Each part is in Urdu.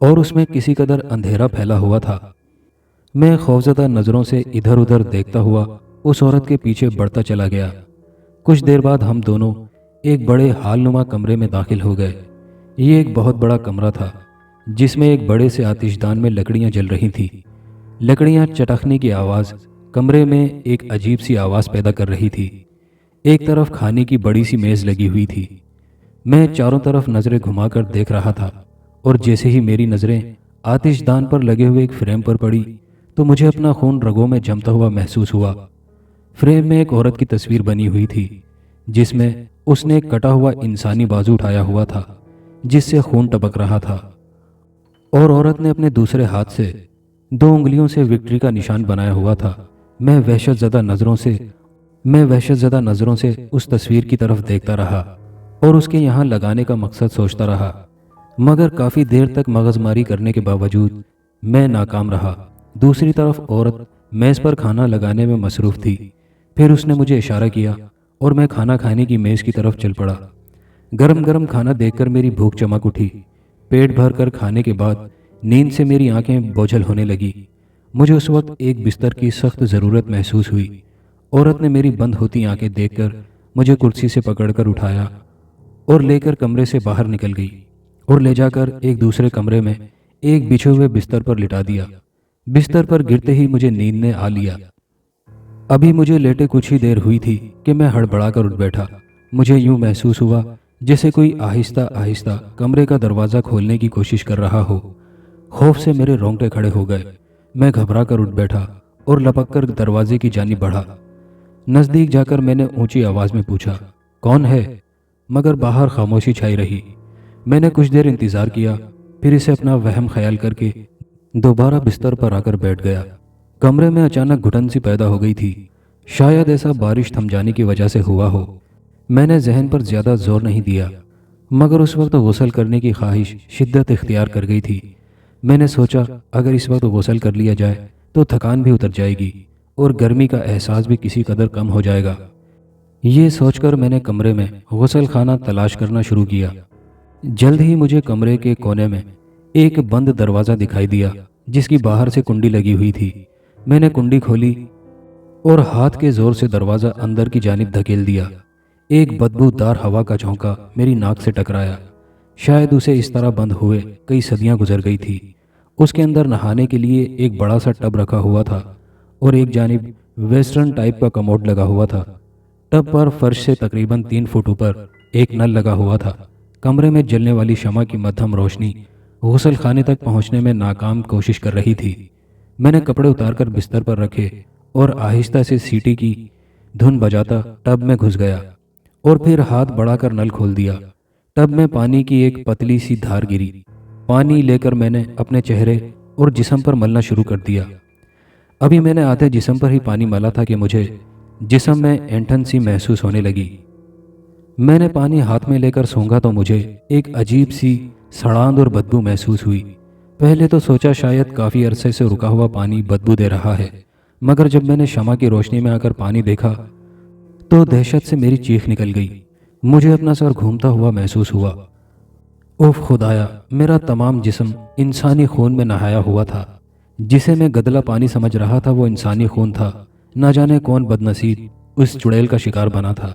اور اس میں کسی قدر اندھیرا پھیلا ہوا تھا۔ میں خوفزدہ نظروں سے ادھر ادھر دیکھتا ہوا اس عورت کے پیچھے بڑھتا چلا گیا۔ کچھ دیر بعد ہم دونوں ایک بڑے ہال نما کمرے میں داخل ہو گئے۔ یہ ایک بہت بڑا کمرہ تھا جس میں ایک بڑے سے آتش دان میں لکڑیاں جل رہی تھیں۔ لکڑیاں چٹکنے کی آواز کمرے میں ایک عجیب سی آواز پیدا کر رہی تھی۔ ایک طرف کھانے کی بڑی سی میز لگی ہوئی تھی۔ میں چاروں طرف نظریں گھما کر دیکھ رہا تھا، اور جیسے ہی میری نظریں آتش دان پر لگے ہوئے ایک فریم پر پڑی تو مجھے اپنا خون رگوں میں جمتا ہوا محسوس ہوا۔ فریم میں ایک عورت کی تصویر بنی ہوئی تھی جس میں اس نے ایک کٹا ہوا انسانی بازو اٹھایا ہوا تھا جس سے خون ٹپک رہا تھا، اور عورت نے اپنے دوسرے ہاتھ سے 2 انگلیوں سے وکٹری کا نشان بنایا ہوا تھا۔ میں وحشت زدہ نظروں سے اس تصویر کی طرف دیکھتا رہا اور اس کے یہاں لگانے کا مقصد سوچتا رہا، مگر کافی دیر تک مغز ماری کرنے کے باوجود میں ناکام رہا۔ دوسری طرف عورت میز پر کھانا لگانے میں مصروف تھی۔ پھر اس نے مجھے اشارہ کیا اور میں کھانا کھانے کی میز کی طرف چل پڑا۔ گرم گرم کھانا دیکھ کر میری بھوک چمک اٹھی۔ پیٹ بھر کر کھانے کے بعد نیند سے میری آنکھیں بوجھل ہونے لگی۔ مجھے اس وقت ایک بستر کی سخت ضرورت محسوس ہوئی۔ عورت نے میری بند ہوتی آنکھیں دیکھ کر مجھے کرسی سے پکڑ کر اٹھایا اور لے کر کمرے سے باہر نکل گئی، اور لے جا کر ایک دوسرے کمرے میں ایک بچھے ہوئے بستر پر لٹا دیا۔ بستر پر گرتے ہی مجھے نیند نے آ لیا۔ ابھی مجھے لیٹے کچھ ہی دیر ہوئی تھی کہ میں ہڑبڑا کر اٹھ بیٹھا۔ مجھے یوں محسوس ہوا جیسے کوئی آہستہ آہستہ کمرے کا دروازہ کھولنے کی کوشش کر رہا ہو۔ خوف سے میرے رونگٹے کھڑے ہو گئے۔ میں گھبرا کر اٹھ بیٹھا اور لپک کر دروازے کی جانب بڑھا۔ نزدیک جا کر میں نے اونچی آواز میں پوچھا، کون ہے؟ مگر باہر خاموشی چھائی رہی۔ میں نے کچھ دیر انتظار کیا، پھر اسے اپنا وہم خیال کر کے دوبارہ بستر پر آ کر بیٹھ گیا۔ کمرے میں اچانک گھٹن سی پیدا ہو گئی تھی۔ شاید ایسا بارش تھم جانے کی وجہ سے ہوا ہو۔ میں نے ذہن پر زیادہ زور نہیں دیا، مگر اس وقت غسل کرنے کی خواہش شدت اختیار کر گئی تھی۔ میں نے سوچا اگر اس وقت غسل کر لیا جائے تو تھکان بھی اتر جائے گی اور گرمی کا احساس بھی کسی قدر کم ہو جائے گا۔ یہ سوچ کر میں نے کمرے میں غسل خانہ تلاش کرنا شروع کیا۔ جلد ہی مجھے کمرے کے کونے میں ایک بند دروازہ دکھائی دیا جس کی باہر سے کنڈی لگی ہوئی تھی۔ میں نے کنڈی کھولی اور ہاتھ کے زور سے دروازہ اندر کی جانب دھکیل دیا۔ ایک بدبو دار ہوا کا جھونکا میری ناک سے ٹکرایا۔ شاید اسے اس طرح بند ہوئے کئی صدیاں گزر گئی تھی۔ اس کے اندر نہانے کے لیے ایک بڑا سا ٹب رکھا ہوا تھا اور ایک جانب ویسٹرن ٹائپ کا کموڈ لگا ہوا تھا۔ ٹب پر فرش سے تقریباً 3 فٹ اوپر ایک نل لگا ہوا تھا۔ کمرے میں جلنے والی شمع کی مدھم روشنی غسل خانے تک پہنچنے میں ناکام کوشش کر رہی تھی۔ میں نے کپڑے اتار کر بستر پر رکھے اور آہستہ سے سیٹی کی دھن بجاتا ٹب میں گھس گیا اور پھر ہاتھ بڑھا کر نل کھول دیا۔ ٹب میں پانی کی ایک پتلی سی دھار گری۔ پانی لے کر میں نے اپنے چہرے اور جسم پر ملنا شروع کر دیا۔ ابھی میں نے آدھے جسم پر ہی پانی ملا تھا کہ مجھے جسم میں اینٹھن سی محسوس ہونے لگی۔ میں نے پانی ہاتھ میں لے کر سونگھا تو مجھے ایک عجیب سی سڑاند اور بدبو محسوس ہوئی۔ پہلے تو سوچا شاید کافی عرصے سے رکا ہوا پانی بدبو دے رہا ہے، مگر جب میں نے شمع کی روشنی میں آ کر پانی دیکھا تو دہشت سے میری چیخ نکل گئی۔ مجھے اپنا سر گھومتا ہوا محسوس ہوا۔ اوف خدایا، میرا تمام جسم انسانی خون میں نہایا ہوا تھا۔ جسے میں گدلا پانی سمجھ رہا تھا وہ انسانی خون تھا۔ نہ جانے کون بدنصیب اس چڑیل کا شکار بنا تھا۔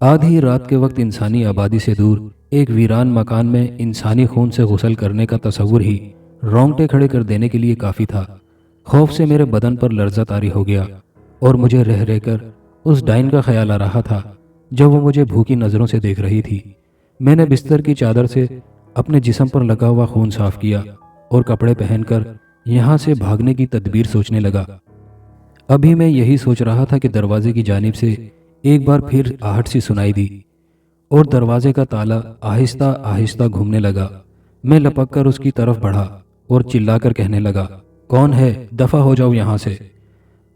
آدھی رات کے وقت انسانی آبادی سے دور ایک ویران مکان میں انسانی خون سے غسل کرنے کا تصور ہی رونگٹے کھڑے کر دینے کے لیے کافی تھا۔ خوف سے میرے بدن پر لرزہ طاری ہو گیا اور مجھے رہ رہ کر اس ڈائن کا خیال آ رہا تھا جب وہ مجھے بھوکی نظروں سے دیکھ رہی تھی۔ میں نے بستر کی چادر سے اپنے جسم پر لگا ہوا خون صاف کیا اور کپڑے پہن کر یہاں سے بھاگنے کی تدبیر سوچنے لگا۔ ابھی میں یہی سوچ رہا تھا کہ دروازے کی جانب سے ایک بار پھر آہٹ سی سنائی دی اور دروازے کا تالا آہستہ آہستہ گھومنے لگا۔ میں لپک کر اس کی طرف بڑھا اور چلا کر کہنے لگا، کون ہے؟ دفع ہو جاؤ یہاں سے۔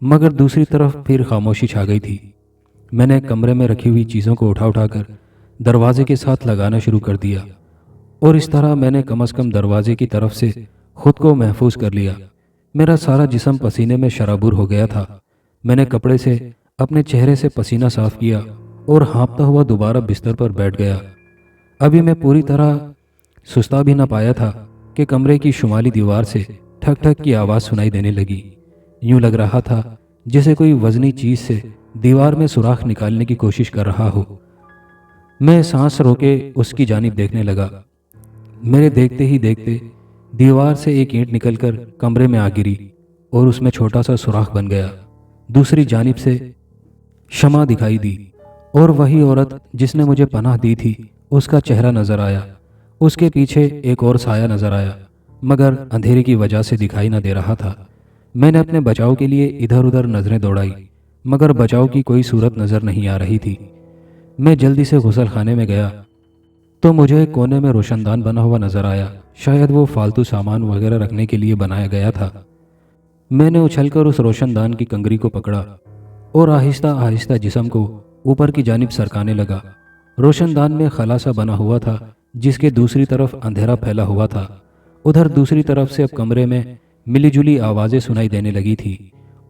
مگر دوسری طرف پھر خاموشی چھا گئی تھی۔ میں نے کمرے میں رکھی ہوئی چیزوں کو اٹھا کر دروازے کے ساتھ لگانا شروع کر دیا اور اس طرح میں نے کم از کم دروازے کی طرف سے خود کو محفوظ کر لیا۔ میرا سارا جسم پسینے میں شرابور ہو گیا تھا۔ میں نے کپڑے سے اپنے چہرے سے پسینہ صاف کیا اور ہانپتا ہوا دوبارہ بستر پر بیٹھ گیا۔ ابھی میں پوری طرح سستا بھی نہ پایا تھا کہ کمرے کی شمالی دیوار سے ٹھک ٹھک کی آواز سنائی دینے لگی۔ یوں لگ رہا تھا جیسے کوئی وزنی چیز سے دیوار میں سوراخ نکالنے کی کوشش کر رہا ہو۔ میں سانس روکے اس کی جانب دیکھنے لگا۔ میرے دیکھتے ہی دیکھتے دیوار سے ایک اینٹ نکل کر کمرے میں آ گری اور اس میں چھوٹا سا سوراخ بن گیا۔ دوسری جانب سے شمع دکھائی دی اور وہی عورت جس نے مجھے پناہ دی تھی اس کا چہرہ نظر آیا۔ اس کے پیچھے ایک اور سایہ نظر آیا، مگر اندھیرے کی وجہ سے دکھائی نہ دے رہا تھا۔ میں نے اپنے بچاؤ کے لیے ادھر ادھر نظریں دوڑائی، مگر بچاؤ کی کوئی صورت نظر نہیں آ رہی تھی۔ میں جلدی سے غسل خانے میں گیا تو مجھے ایک کونے میں روشن دان بنا ہوا نظر آیا۔ شاید وہ فالتو سامان وغیرہ رکھنے کے لیے بنایا گیا تھا۔ میں نے اچھل کر اس روشن دان کی کنگری کو پکڑا اور آہستہ آہستہ جسم کو اوپر کی جانب سرکانے لگا۔ روشن دان میں خلا سا بنا ہوا تھا جس کے دوسری طرف اندھیرا پھیلا ہوا تھا۔ ادھر دوسری طرف سے اب کمرے میں ملی جلی آوازیں سنائی دینے لگی تھی،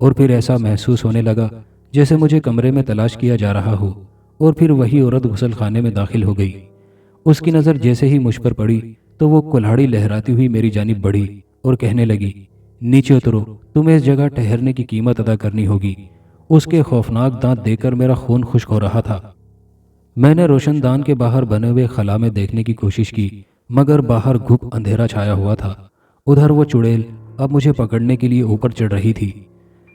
اور پھر ایسا محسوس ہونے لگا جیسے مجھے کمرے میں تلاش کیا جا رہا ہو۔ اور پھر وہی عورت غسل خانے میں داخل ہو گئی۔ اس کی نظر جیسے ہی مجھ پر پڑی تو وہ کلہاڑی لہراتی ہوئی میری جانب بڑھی اور کہنے لگی، نیچے اترو، تمہیں اس جگہ ٹھہرنے کی قیمت ادا کرنی ہوگی۔ اس کے خوفناک دانت دیکھ کر میرا خون خشک ہو رہا تھا۔ میں نے روشن دان کے باہر بنے ہوئے خلا میں دیکھنے کی کوشش کی، مگر باہر گھپ اندھیرا چھایا ہوا تھا۔ ادھر وہ چڑیل اب مجھے پکڑنے کے لیے اوپر چڑھ رہی تھی۔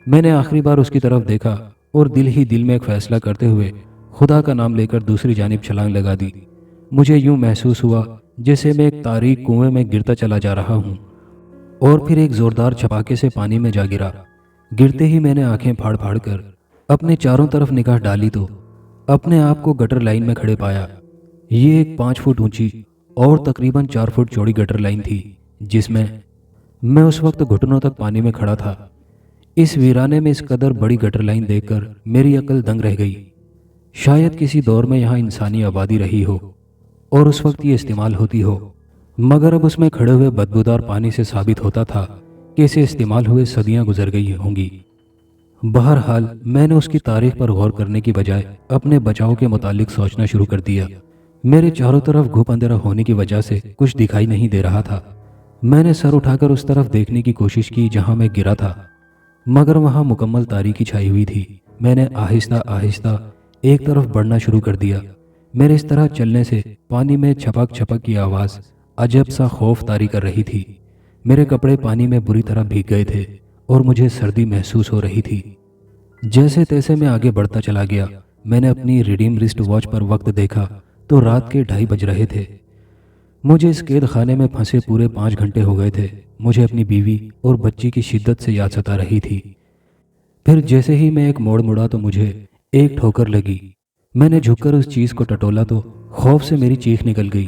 میں نے آخری بار اس کی طرف دیکھا اور دل ہی دل میں ایک فیصلہ کرتے ہوئے خدا کا نام لے کر دوسری جانب چھلانگ لگا دی۔ مجھے یوں محسوس ہوا جیسے میں ایک تاریک کنویں میں گرتا چلا جا رہا ہوں، اور پھر ایک زوردار چھپاکے سے پانی میں جا گرا۔ گرتے ہی میں نے آنکھیں پھاڑ پھاڑ کر اپنے چاروں طرف نگاہ ڈالی تو اپنے آپ کو گٹر لائن میں کھڑے پایا۔ یہ ایک 5 فٹ اونچی اور تقریباً 4 فٹ چوڑی گٹر لائن تھی، جس میں اس وقت گھٹنوں تک پانی میں کھڑا تھا۔ اس ویرانے میں اس قدر بڑی گٹر لائن دیکھ کر میری عقل دنگ رہ گئی۔ شاید کسی دور میں یہاں انسانی آبادی رہی ہو اور اس وقت یہ استعمال ہوتی ہو، مگر اب اس میں کھڑے ہوئے بدبودار پانی سے ثابت ہوتا تھا کہ اسے استعمال ہوئے صدیاں گزر گئی ہوں گی۔ بہرحال میں نے اس کی تاریخ پر غور کرنے کی بجائے اپنے بچاؤ کے متعلق سوچنا شروع کر دیا۔ میرے چاروں طرف گھپ اندھیرا ہونے کی وجہ سے کچھ دکھائی نہیں دے رہا تھا۔ میں نے سر اٹھا کر اس طرف دیکھنے کی کوشش کی جہاں میں گرا تھا، مگر وہاں مکمل تاریکی چھائی ہوئی تھی۔ میں نے آہستہ آہستہ ایک طرف بڑھنا شروع کر دیا۔ میرے اس طرح چلنے سے پانی میں چھپک چھپک کی آواز عجب سا خوف طاری کر رہی تھی۔ میرے کپڑے پانی میں بری طرح بھیگ گئے تھے اور مجھے سردی محسوس ہو رہی تھی۔ جیسے تیسے میں آگے بڑھتا چلا گیا۔ میں نے اپنی ریڈیم رسٹ واچ پر وقت دیکھا تو رات کے 2:30 بج رہے تھے۔ مجھے اس قید خانے میں پھنسے پورے 5 گھنٹے ہو گئے تھے۔ مجھے اپنی بیوی اور بچی کی شدت سے یاد ستا رہی تھی۔ پھر جیسے ہی میں ایک موڑ مڑا تو مجھے ایک ٹھوکر لگی۔ میں نے جھک کر اس چیز کو ٹٹولا تو خوف سے میری چیخ نکل گئی۔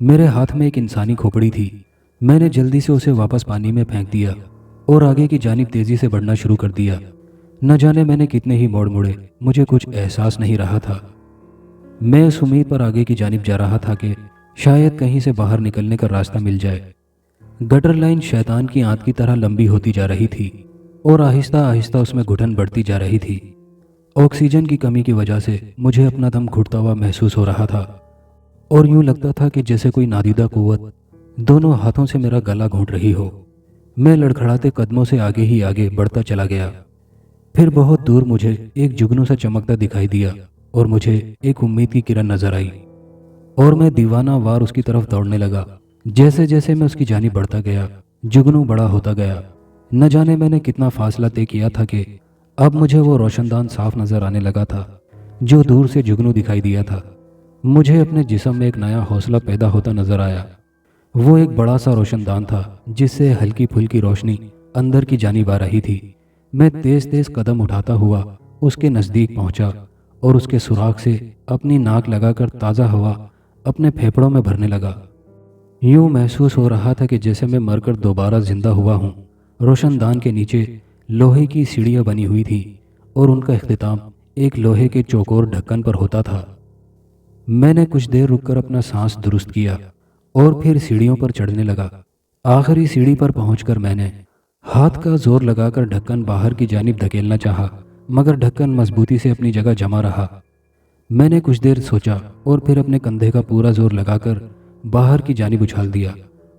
میرے ہاتھ میں ایک انسانی کھوپڑی تھی۔ میں نے جلدی سے اسے واپس پانی میں پھینک دیا اور آگے کی جانب تیزی سے بڑھنا شروع کر دیا۔ نہ جانے میں نے کتنے ہی موڑ مڑے، مجھے کچھ احساس نہیں رہا تھا۔ میں اس امید پر آگے کی جانب جا رہا تھا کہ شاید کہیں سے باہر نکلنے کا راستہ مل جائے۔ گٹر لائن شیطان کی آنت کی طرح لمبی ہوتی جا رہی تھی اور آہستہ آہستہ اس میں گھٹن بڑھتی جا رہی تھی۔ آکسیجن کی کمی کی وجہ سے مجھے اپنا دم گھٹتا ہوا محسوس ہو رہا تھا، اور یوں لگتا تھا کہ جیسے کوئی نادیدہ قوت دونوں ہاتھوں سے میرا گلا گھونٹ رہی ہو۔ میں لڑکھڑاتے قدموں سے آگے ہی آگے بڑھتا چلا گیا۔ پھر بہت دور مجھے ایک جگنو سا چمکتا دکھائی دیا اور مجھے ایک امید کی کرن نظر آئی، اور میں دیوانہ وار اس کی طرف دوڑنے لگا۔ جیسے جیسے میں اس کی جانب بڑھتا گیا، جگنو بڑا ہوتا گیا۔ نہ جانے میں نے کتنا فاصلہ طے کیا تھا کہ اب مجھے وہ روشن دان صاف نظر آنے لگا تھا جو دور سے جگنو دکھائی دیا تھا۔ مجھے اپنے جسم میں ایک نیا حوصلہ پیدا ہوتا نظر آیا۔ وہ ایک بڑا سا روشن دان تھا جس سے ہلکی پھلکی روشنی اندر کی جانب آ رہی تھی۔ میں تیز تیز قدم اٹھاتا ہوا اس کے نزدیک پہنچا اور اس کے سوراخ سے اپنی ناک لگا کر تازہ ہوا اپنے پھیپھڑوں میں بھرنے لگا۔ یوں محسوس ہو رہا تھا کہ جیسے میں مر کر دوبارہ زندہ ہوا ہوں۔ روشن دان کے نیچے لوہے کی سیڑھیاں بنی ہوئی تھی اور ان کا اختتام ایک لوہے کے چوکور ڈھکن پر ہوتا تھا۔ میں نے کچھ دیر رک کر اپنا سانس درست کیا اور پھر سیڑھیوں پر چڑھنے لگا۔ آخری سیڑھی پر پہنچ کر میں نے ہاتھ کا زور لگا کر ڈھکن باہر کی جانب دھکیلنا چاہا، مگر ڈھکن مضبوطی سے اپنی جگہ جمع رہا۔ میں نے کچھ دیر سوچا اور پھر اپنے کندھے کا پورا زور لگا کر باہر کی جانب اچھال دیا